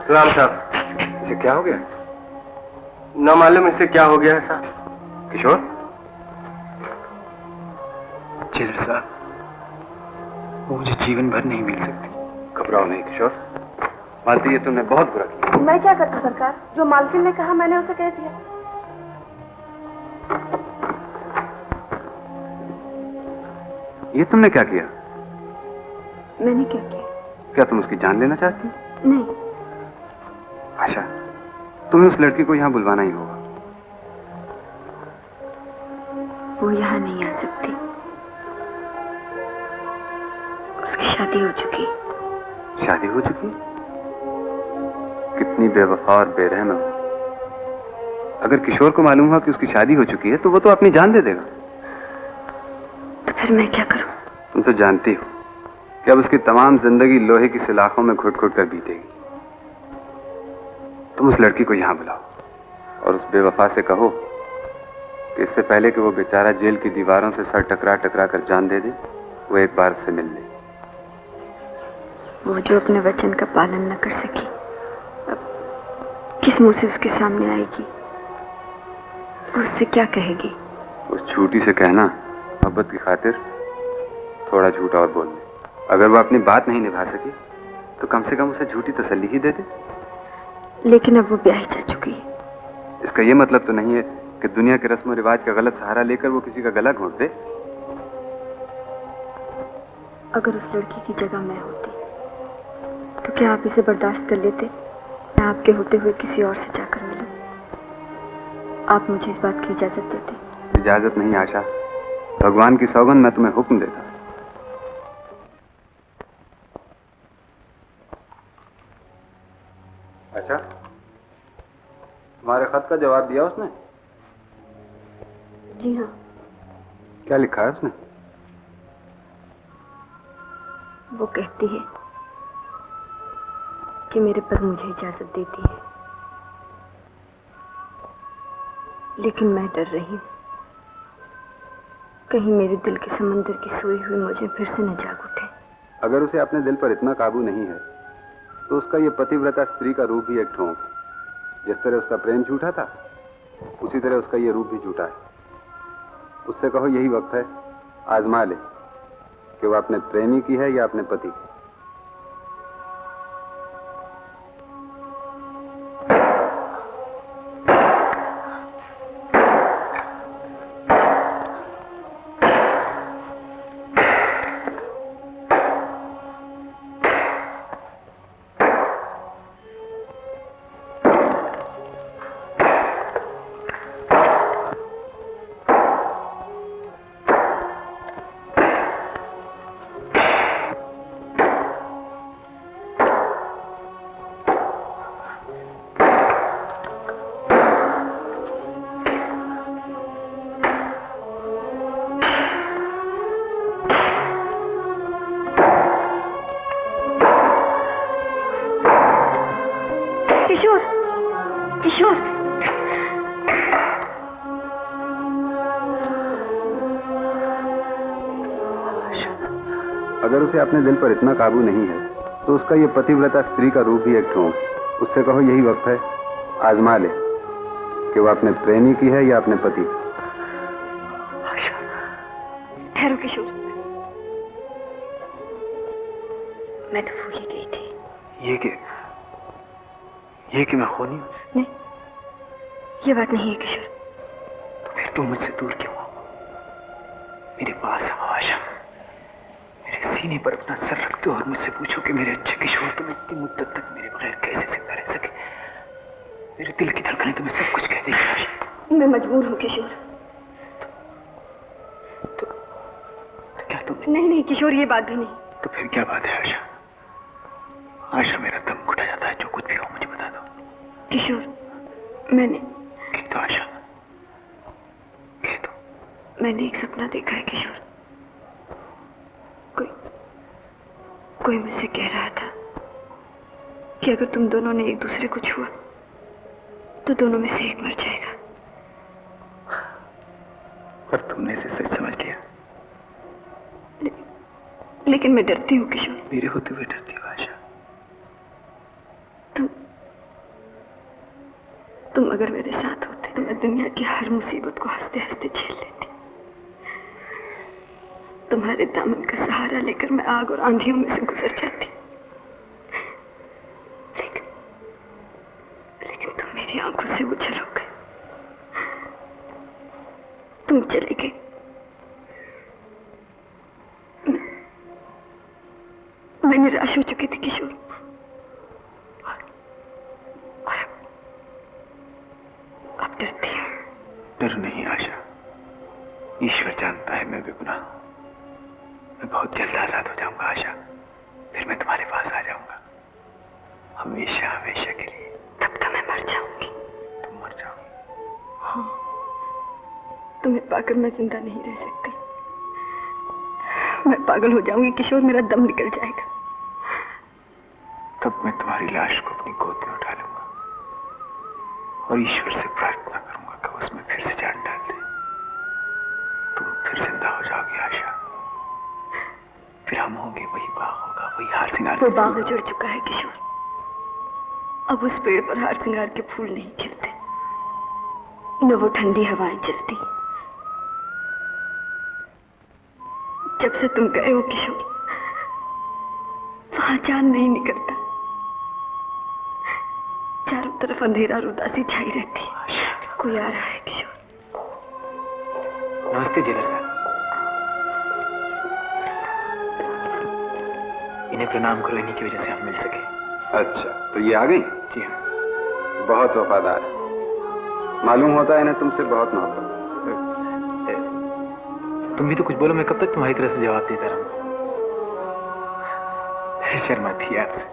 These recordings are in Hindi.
सलाम साहब। इसे क्या हो गया? ना मालूम इसे क्या हो गया है साहब। किशोर? जेलर साहब, वो मुझे जीवन भर नहीं मिल सकती। घबराओ नहीं किशोर, मालती ये तुमने बहुत बुरा किया। मैं क्या करती सरकार, जो मालकिन ने कहा मैंने उसे कह दिया। ये तुमने क्या किया? मैंने क्या किया? क्या तुम उसकी जान लेना चाहती हो? नहीं। आशा, तुम्हें उस लड़की को यहाँ बुलवाना ही होगा। वो यहाँ नहीं आ सकती, उसकी शादी हो चुकी। शादी हो चुकी? कितनी बेवफा और बेरहम हो। अगर किशोर को मालूम हुआ कि उसकी शादी हो चुकी है तो वो तो अपनी जान दे देगा। तो फिर मैं क्या करूं? तुम तो जानती हो कि अब उसकी तमाम जिंदगी लोहे की सलाखों में घुट घुट कर बीतेगी। तुम उस लड़की को यहां बुलाओ और उस बेवफा से कहो कि इससे पहले कि वो बेचारा जेल की दीवारों से सर टकरा टकरा कर जान दे दे, वो एक बार उससे मिल ले। वो जो अपने वचन का पालन न कर सकी, अब किस मुंह से उसके सामने आएगी? वो उससे क्या कहेगी? उस झूठी से कहना मोहब्बत की खातिर थोड़ा झूठ और बोल ले। अगर वो अपनी बात नहीं निभा सकी तो कम से कम उसे झूठी तसल्ली ही दे दे। लेकिन अब वो ब्याही जा चुकी है। इसका ये मतलब तो नहीं है कि दुनिया के रस्म रिवाज का गलत सहारा लेकर वो किसी का गला घोंट दे। अगर उस लड़की की जगह मैं होती तो क्या आप इसे बर्दाश्त कर लेते? मैं आपके होते हुए किसी और से जाकर मिलूं? आप मुझे इस बात की इजाजत देते? इजाजत नहीं आशा, भगवान की सौगंध मैं तुम्हें हुक्म देता। अच्छा, तुम्हारे खत का जवाब दिया उसने? जी हाँ। क्या लिखा है उसने? वो कहती है कि मेरे पर मुझे इजाजत देती है, लेकिन मैं डर रही हूं कहीं मेरे दिल के समंदर की सोई हुई मुझे फिर से न जाग उठे। अगर उसे अपने दिल पर इतना काबू नहीं है तो उसका ये पतिव्रता स्त्री का रूप भी एक ठोंक। जिस तरह उसका प्रेम झूठा था, उसी तरह उसका ये रूप भी झूठा है। उससे कहो यही वक्त है, आजमा ले कि वो अपने प्रेमी की है या अपने पति की। किशोर, किशोर, अगर उसे अपने दिल पर इतना काबू नहीं है तो उसका ये पतिव्रता स्त्री का रूप भी एक ठोंक। उससे कहो यही वक्त है, आजमा ले कि वो अपने प्रेमी की है या अपने पति। ठहरो किशोर, मैं तो भूल ही गई थी। ये कि मैं खूनी हूं? नहीं, ये बात नहीं है किशोर। तो फिर तुम मुझसे दूर क्यों हो? मेरे पास आओ आशा, मेरे सीने पर अपना सर रख दो और मुझसे पूछो कि मेरे अच्छे किशोर तुम इतनी मुद्दत तक मेरे बगैर कैसे जिंदा रह सके। मेरे दिल की धड़कनें तुम्हें सब कुछ कह देगी आशा। मैं मजबूर हूं किशोर। तो क्या तुम? नहीं किशोर, ये बात भी नहीं। तो फिर क्या बात है आशा? आशा, मेरा दम घुटा जाता है, जो कुछ भी हो मुझे बता दो। किशोर, मैंने कह दो आशा, कह दो। मैंने एक सपना देखा है किशोर। कोई मुझसे कह रहा था कि अगर तुम दोनों ने एक दूसरे को छुआ तो दोनों में से एक मर जाएगा। पर तुमने इसे सच समझ लिया। लेकिन मैं डरती हूँ किशोर। मेरे होते हुए डरती हो आशा? तुम अगर मेरे साथ होते तो मैं दुनिया की हर मुसीबत को हंसते हंसते झेल लेती। तुम्हारे दामन का सहारा लेकर मैं आग और आंधियों में से गुजर जाती। लेकिन तुम मेरी आंखों से ओझल हो गए। तुम चले गए। मैं निराश हो चुकी थी किशोर। और अब डरती हूँ। डर नहीं आशा, ईश्वर जानता है मैं बेगुनाह हूं। मैं बहुत जल्द आजाद हो जाऊंगा आशा, फिर मैं तुम्हारे पास आ जाऊंगा, हमेशा हमेशा के लिए। तब तो मैं मर जाऊंगी। तुम मर जाओगी? हाँ, तुम्हें पाकर मैं जिंदा नहीं रह सकती। मैं पागल हो जाऊंगी किशोर, मेरा दम निकल जाएगा। तब मैं तुम्हारी लाश को अपनी गोद में उठा लूंगा और ईश्वर से प्रार्थना करूंगा कि उसमें फिर से जान डाल दे। तुम फिर जिंदा हो जाओगी आशा, फिर हम होंगे, वही बाग होगा, वही हार सिंगार। वो बाग उजड़ चुका है किशोर। अब उस पेड़ पर हार सिंगार के फूल नहीं खिलते, न वो ठंडी हवाएं चलती। जब से तुम गए हो किशोर, वहां चांद नहीं निकलता। चारों तरफ अंधेरा और उदासी छाई रहती है। कोई आ रहा है किशोर। नमस्ते जेलर साहब। इन्हें प्रणाम करो, इन्हीं की वजह से हम मिल सके। अच्छा, तो ये आ गई? जी हाँ। बहुत वफादार है, मालूम होता है इन्हें तुमसे बहुत मोहब्बत। तुम भी तो कुछ बोलो, मैं कब तक तुम्हारी तरफ से जवाब देता रहूंगा। शर्मा थी आपसे।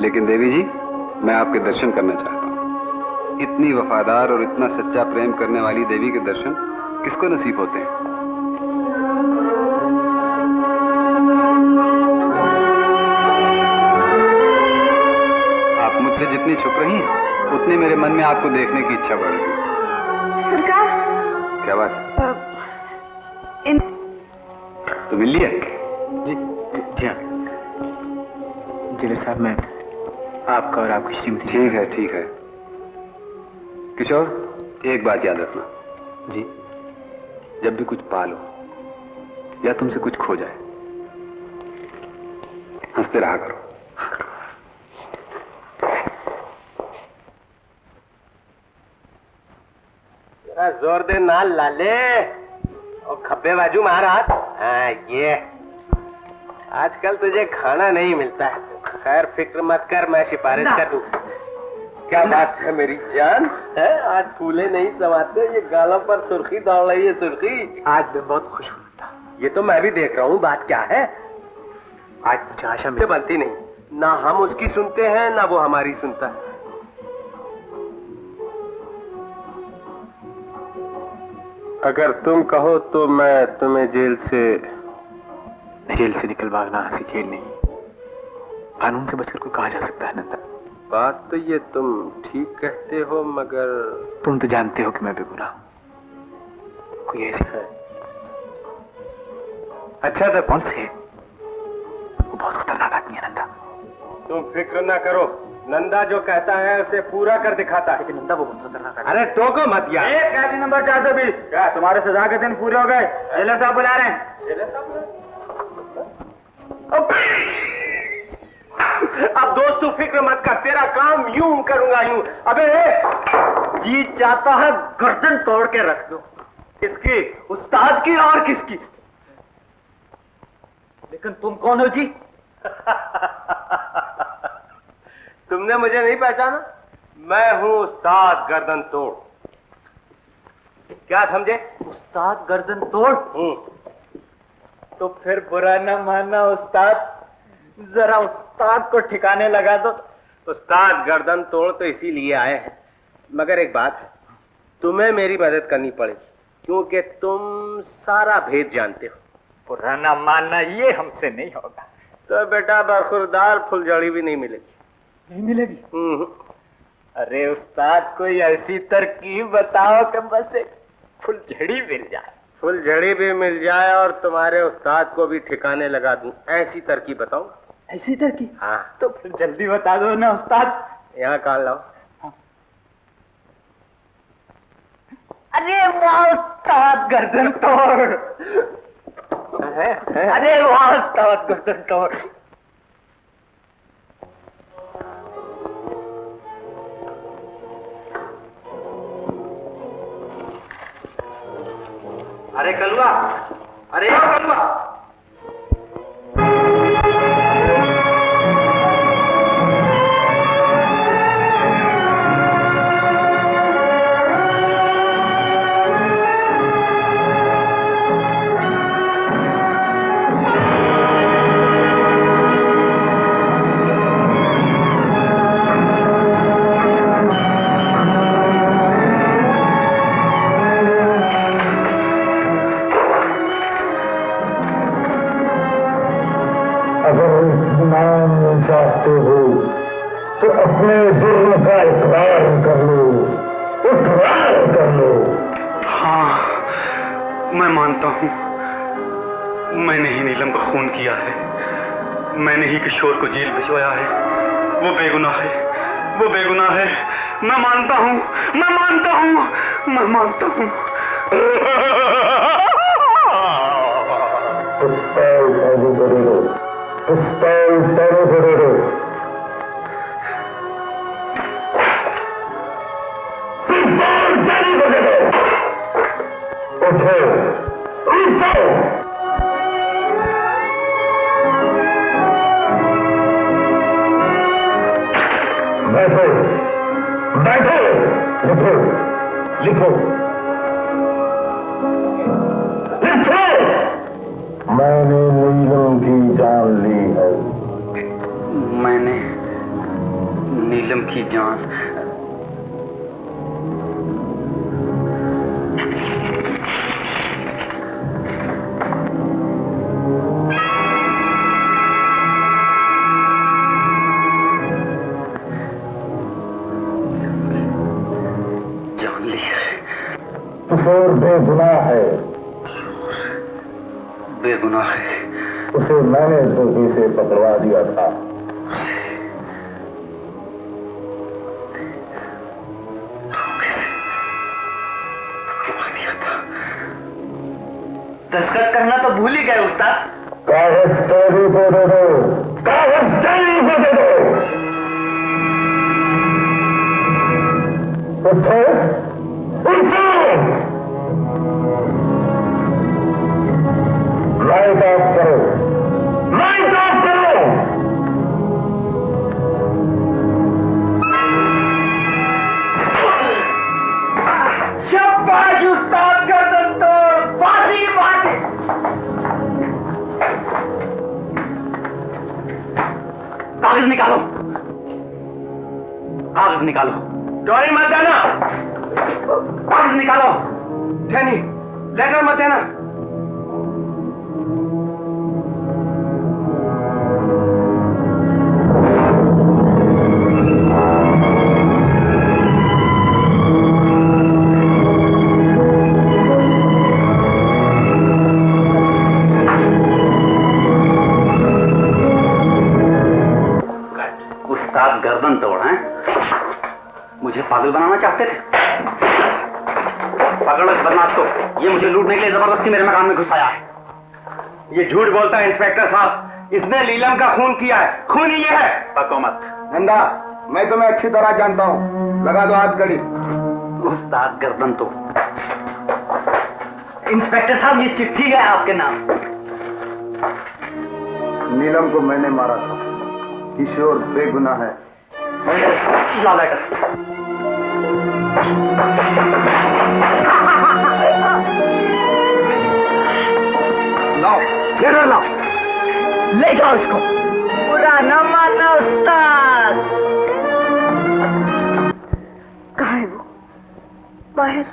लेकिन देवी जी, मैं आपके दर्शन करना चाहता हूँ। इतनी वफादार और इतना सच्चा प्रेम करने वाली देवी के दर्शन किसको नसीब होते हैं? आप मुझसे जितनी छुप रही हैं, उतनी मेरे मन में आपको देखने की इच्छा बढ़ रही है। सरकार, क्या बात? तो मिल लिया? जी जी हाँ जेलर साहब, मैं आपका और आपकी श्रीमती। ठीक है ठीक है। किशोर, एक बात याद रखना जी। जब भी कुछ पालो या तुमसे कुछ खो जाए, हंसते रहा करो। जोर दे ना लाले, और खब्बे बाजू मार हाथ। हाँ, ये आजकल तुझे खाना नहीं मिलता है। खैर फिक्र मत कर, मैं सिफारिश कर दूं। क्या बात है मेरी जान, है आज फूले नहीं समाते, ये गालों पर सुर्खी दौड़ रही है। सुर्खी आज मैं बहुत खुश हूँ। ये तो मैं भी देख रहा हूँ। बात क्या है? आज मुझे आशा में बनती नहीं, ना हम उसकी सुनते हैं ना वो हमारी सुनता है। अगर तुम कहो तो मैं तुम्हें जेल से निकल भागना हंसी खेल नहीं। कानून से बचकर कोई कहाँ जा सकता है नंदा? बात तो ये तुम ठीक कहते हो, मगर तुम तो जानते हो कि मैं बेगुनाह हूं। कोई ऐसी है? अच्छा तो कौन से? वो बहुत खतरनाक आदमी है नंदा। तुम फिक्र ना करो, नंदा जो कहता है उसे पूरा कर दिखाता है। लेकिन नंदा वो बहुत खतरनाक है। अरे टोको मत यार। कैदी नंबर 420, क्या तुम्हारे सजा के दिन पूरे हो गए? जेलर साहब बुला रहे हैं। अब दोस्त तू फिक्र मत कर, तेरा काम यूं करूंगा यूं। अबे जी चाहता है गर्दन तोड़ के रख दो। किसकी? उस्ताद की और किसकी? लेकिन तुम कौन हो जी? तुमने मुझे नहीं पहचाना? मैं हूं उस्ताद गर्दन तोड़। क्या समझे? उस्ताद गर्दन तोड़? तो फिर बुरा न मानना उस्ताद, जरा उस्ताद को ठिकाने लगा दो। उस्ताद गर्दन तोड़ तो इसीलिए आए हैं, मगर एक बात है, तुम्हें मेरी मदद करनी पड़ेगी, क्योंकि तुम सारा भेद जानते हो। बुरा न मानना, ये हमसे नहीं होगा। तो बेटा बरखुरदार फुलझड़ी भी नहीं मिलेगी। नहीं मिलेगी? अरे उस्ताद, कोई ऐसी तरकीब बताओ कि बस एक फुलझड़ी मिल जाए। फुलझड़ी भी मिल जाए और तुम्हारे उस्ताद को भी ठिकाने लगा दूं, ऐसी तरकीब बताऊं? ऐसी तरकीब? हाँ। तो फिर जल्दी बता दो ना उस्ताद। यहाँ कान लाओ। हाँ। अरे वाह उस्ताद, गर्दन तोड़। अरे वाह उस्ताद, गर्दन तोड़। अरे कलवा, अरे ओ कलवा। चाहते हो तो अपने जुर्म का इकरार कर लो, इकरार कर लो। हाँ, मैं मानता हूँ, मैंने ही नीलम को खून किया है, मैंने ही किशोर को जेल भिजवाया है। वो बेगुनाह है, वो बेगुनाह है। मैं मानता हूँ, मैं मानता हूँ, मैं मानता हूँ। पिस्तौल चालू करे दो। पिस्तौल चालू करे दो। उठो, उठो। बैठो, बैठो, लिखो, लिखो, लिखो। मैंने नीलम की जान ली है। मैंने नीलम की जान। जान ली है। किशोर बेगुनाह है, बेगुनाह है। उसे मैंने धोखे से पकड़वा दिया था। दस्तखत करना तो भूल ही गए उस्ताद। कागज टैली को दे दो, कागज टैली को दे दो। उठो, उठो। लाइट ऑफ करो, लाइट ऑफ करो। शाबाश उस्ताद, गर्दन तोड़, बाजी बाजी। कागज निकालो, कागज निकालो। चोरी मत देना, कागज निकालो। ठहनी, लेटर मत देना। उस्ताद गर्दन तोड़ हैं? मुझे पागल बनाना चाहते थे? पकड़ो इस बदमाश को, ये मुझे लूटने के लिए जबरदस्ती मेरे मकान में घुसाया है। ये झूठ बोलता है इंस्पेक्टर साहब, इसने नीलम का खून किया है, खून ही ये है। पको मत। नंदा, मैं तुम्हें अच्छी तरह जानता हूँ, लगा दो हाथ कड़ी। उस्ताद गर्दन तोड़। इंस्पेक्टर साहब, ये चिट्ठी है आपके नाम। नीलम को मैंने मारा था, किशोर बेगुनाह है। लाओ लेटर। लाओ, लेटर लाओ। ले जाओ इसको। बुरा न मानना उस्ताद। कहाँ है वो? बाहर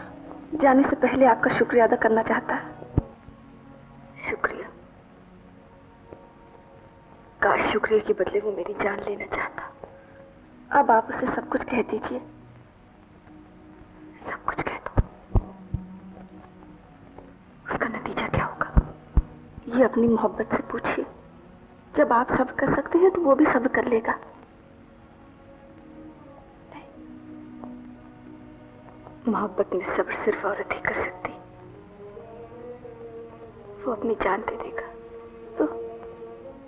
जाने से पहले आपका शुक्रिया अदा करना चाहता है। शुक्रिया? काश शुक्रिया के बदले वो मेरी जान लेना चाहता। अब आप उसे सब कुछ कह दीजिए, सब कुछ कह दो। उसका नतीजा क्या होगा ये अपनी मोहब्बत से पूछिए। जब आप सब्र कर सकते हैं तो वो भी सब्र कर लेगा। मोहब्बत में सब्र सिर्फ औरत ही कर सकती। वो अपनी जान दे देगा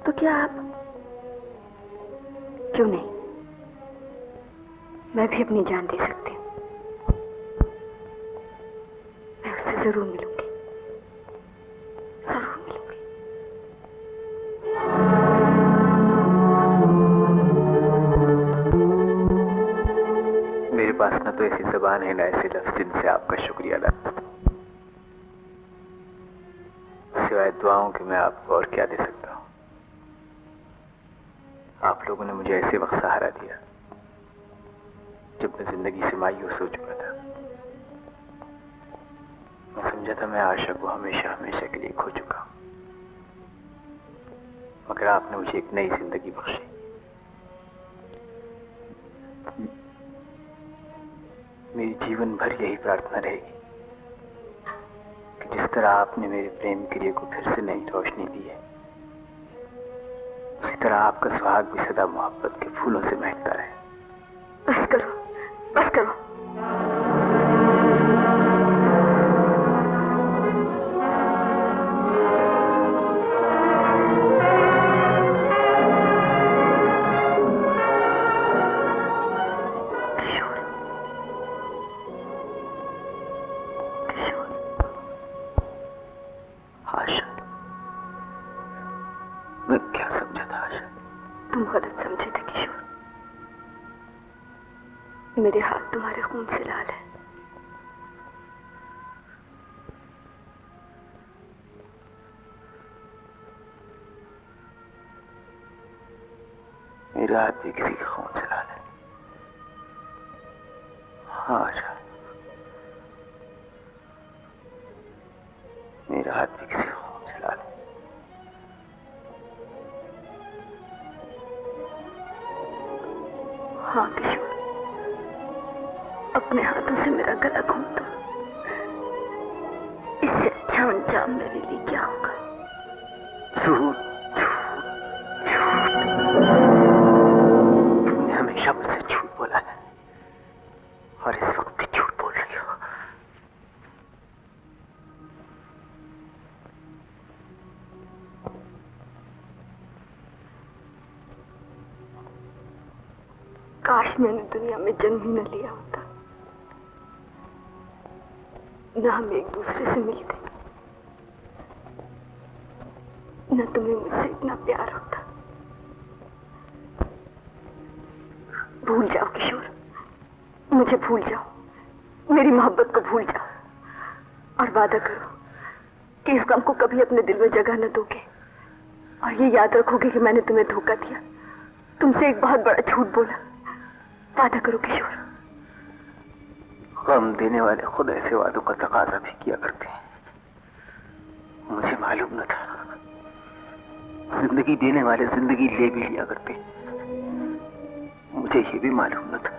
तो क्या आप? क्यों नहीं, मैं भी अपनी जान दे सकती हूँ। मैं उससे जरूर मिलूंगी, जरूर मिलूंगी। मेरे पास ना तो ऐसी जबान है ना ऐसे लफ्ज जिनसे आपका शुक्रिया अदा, सिवाय दुआओं के मैं आपको और क्या दे सकता हूं। आप लोगों ने मुझे ऐसे वक्त सहारा दिया जब मैं जिंदगी से मायूस हो चुका था। मैं समझा था मैं आशा को हमेशा हमेशा के लिए खो चुका हूं, मगर आपने मुझे एक नई जिंदगी बख्शी। मेरी जीवन भर यही प्रार्थना रहेगी कि जिस तरह आपने मेरे प्रेम क्रिया को फिर से नई रोशनी दी है, उसी तरह आपका सुहाग भी सदा मोहब्बत के फूलों से महकता रहे। बस करो, बस करो। किशोर, किशोर। आशा, मैं क्या समझा था आशा? तुम गलत समझे थे किशोर। मेरे हाथ तुम्हारे खून से लाल है। मेरा हाथ भी किसी के खून से लाल है। हाँ आशा, मेरा हाथ भी किसी के खून से लाल है। हाँ किशोर, अपने हाथों से मेरा गला घोंट दो। इससे अच्छा अंजाम मेरे लिए क्या होगा? झूठ, झूठ, झूठ। तुमने हमेशा मुझसे झूठ बोला है और इस वक्त भी झूठ बोल रही हो। काश मैंने दुनिया में जन्म ही न लिया होता, न हम एक दूसरे से मिलते, न तुम्हें मुझसे इतना प्यार होता। भूल जाओ किशोर, मुझे भूल जाओ, मेरी मोहब्बत को भूल जाओ और वादा करो कि इस गम को कभी अपने दिल में जगह न दोगे और ये याद रखोगे कि मैंने तुम्हें धोखा दिया, तुमसे एक बहुत बड़ा झूठ बोला। वादा करो किशोर। गम देने वाले खुद ऐसे वादों का तकाजा भी किया करते हैं। मुझे मालूम न था। जिंदगी देने वाले जिंदगी ले भी लिया करते, मुझे ये भी मालूम न था।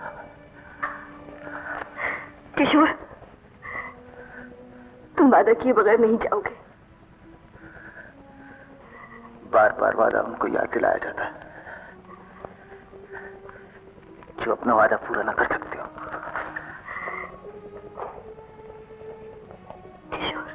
किशोर, तुम वादा किए बगैर नहीं जाओगे। बार बार वादा उनको याद दिलाया जाता है जो अपना वादा पूरा ना कर सकते हो। किशोर,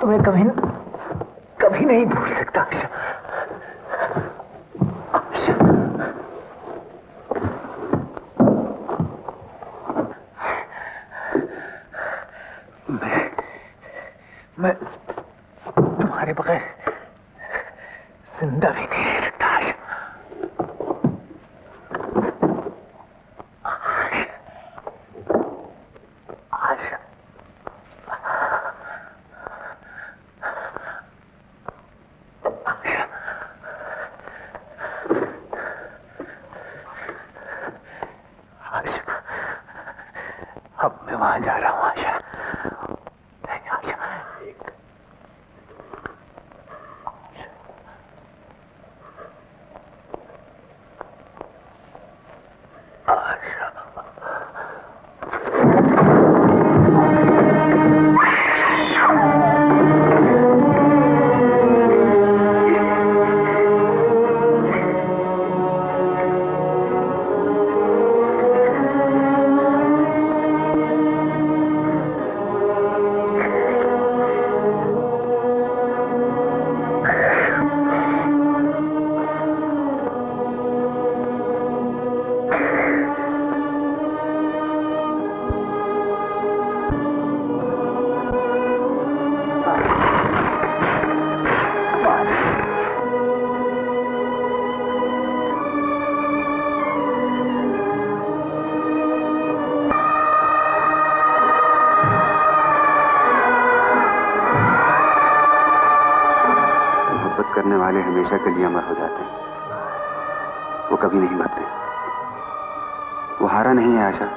तुम्हें कभी नहीं भूल सकता आशा। आशा, मैं तुम्हारे बगैर जिंदा भी नहीं रह सकता आशा। आशा, आशा, आशा, अब मैं वहां जा रहा हूं आशा। आशा, करने वाले हमेशा के लिए अमर हो जाते हैं, वो कभी नहीं मरते। वो हारा नहीं है आशा।